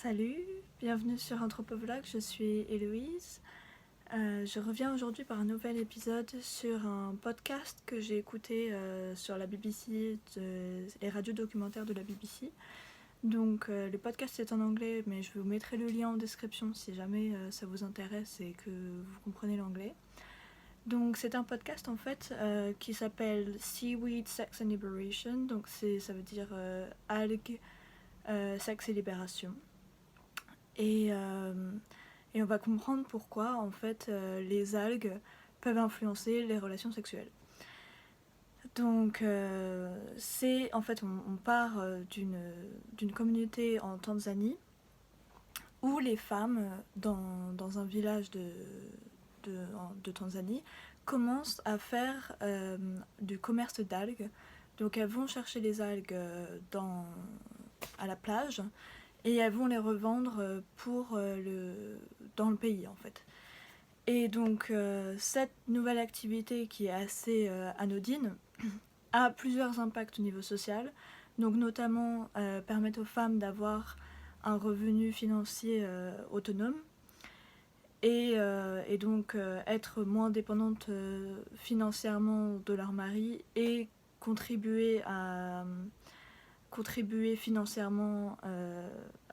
Salut, bienvenue sur Anthropovlog, je suis Héloïse. Je reviens aujourd'hui par un nouvel épisode sur un podcast que j'ai écouté sur la BBC, les radios documentaires de la BBC. Donc le podcast est en anglais, mais je vous mettrai le lien en description si jamais ça vous intéresse et que vous comprenez l'anglais. Donc c'est un podcast en fait qui s'appelle Seaweed, Sex and Liberation, donc ça veut dire algues, sexe et libération. Et on va comprendre pourquoi en fait les algues peuvent influencer les relations sexuelles. Donc c'est en fait on part d'une communauté en Tanzanie où les femmes dans un village de Tanzanie commencent à faire du commerce d'algues. Donc elles vont chercher les algues à la plage et elles vont les revendre dans le pays en fait. Et donc cette nouvelle activité qui est assez anodine a plusieurs impacts au niveau social, donc notamment permettre aux femmes d'avoir un revenu financier autonome et donc être moins dépendantes financièrement de leur mari et contribuer financièrement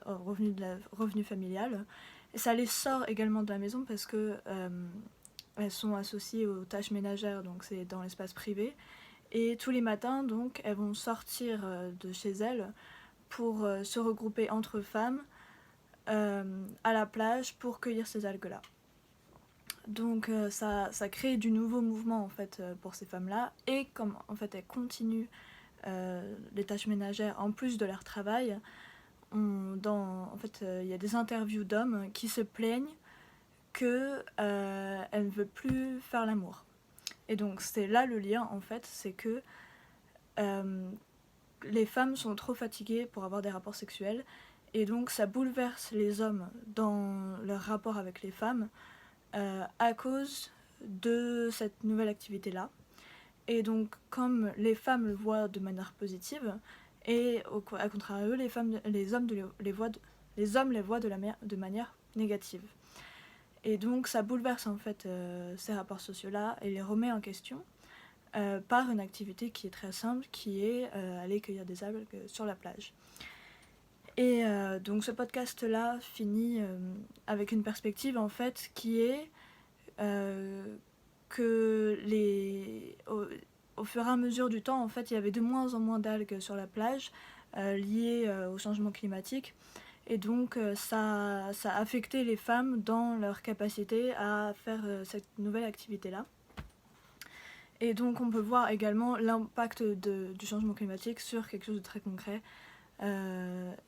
au revenu familial. Et ça les sort également de la maison parce que elles sont associées aux tâches ménagères, donc c'est dans l'espace privé. Et tous les matins, donc, elles vont sortir de chez elles pour se regrouper entre femmes à la plage pour cueillir ces algues-là. Donc ça crée du nouveau mouvement en fait pour ces femmes-là. Et comme en fait elles continuent les tâches ménagères en plus de leur travail, il y a des interviews d'hommes qui se plaignent qu'elles ne veulent plus faire l'amour. Et donc c'est là le lien en fait, c'est que les femmes sont trop fatiguées pour avoir des rapports sexuels et donc ça bouleverse les hommes dans leur rapport avec les femmes à cause de cette nouvelle activité-là. Et donc comme les femmes le voient de manière positive, et à contrario, les hommes les voient de manière négative. Et donc ça bouleverse en fait ces rapports sociaux-là et les remet en question par une activité qui est très simple, qui est aller cueillir des algues sur la plage. Et donc ce podcast-là finit avec une perspective en fait qui est que au fur et à mesure du temps, en fait, il y avait de moins en moins d'algues sur la plage liées au changement climatique. Et donc, ça a affecté les femmes dans leur capacité à faire cette nouvelle activité-là. Et donc, on peut voir également l'impact du changement climatique sur quelque chose de très concret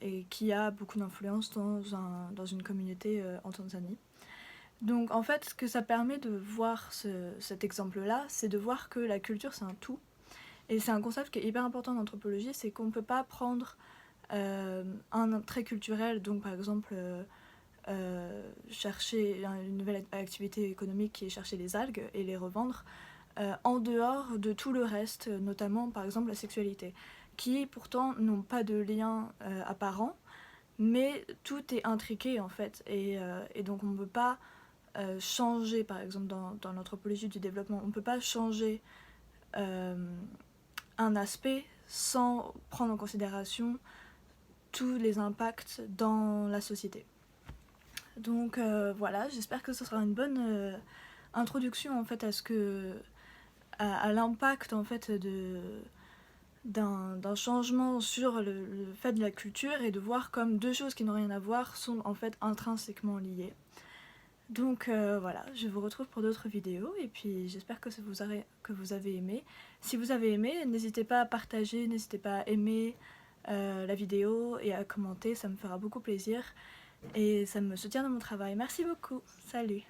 et qui a beaucoup d'influence dans une communauté en Tanzanie. Donc en fait, ce que ça permet de voir cet exemple-là, c'est de voir que la culture c'est un tout. Et c'est un concept qui est hyper important en anthropologie, c'est qu'on ne peut pas prendre un trait culturel, donc par exemple chercher une nouvelle activité économique qui est chercher les algues et les revendre, en dehors de tout le reste, notamment par exemple la sexualité, qui pourtant n'ont pas de lien apparent, mais tout est intriqué en fait, et donc on ne peut pas changer, par exemple dans l'anthropologie du développement, on ne peut pas changer un aspect sans prendre en considération tous les impacts dans la société. Donc voilà, j'espère que ce sera une bonne introduction en fait à l'impact en fait d'un changement sur le fait de la culture et de voir comme deux choses qui n'ont rien à voir sont en fait intrinsèquement liées. Donc voilà, je vous retrouve pour d'autres vidéos et puis j'espère que vous avez aimé. Si vous avez aimé, n'hésitez pas à partager, n'hésitez pas à aimer la vidéo et à commenter, ça me fera beaucoup plaisir et ça me soutient dans mon travail. Merci beaucoup, salut!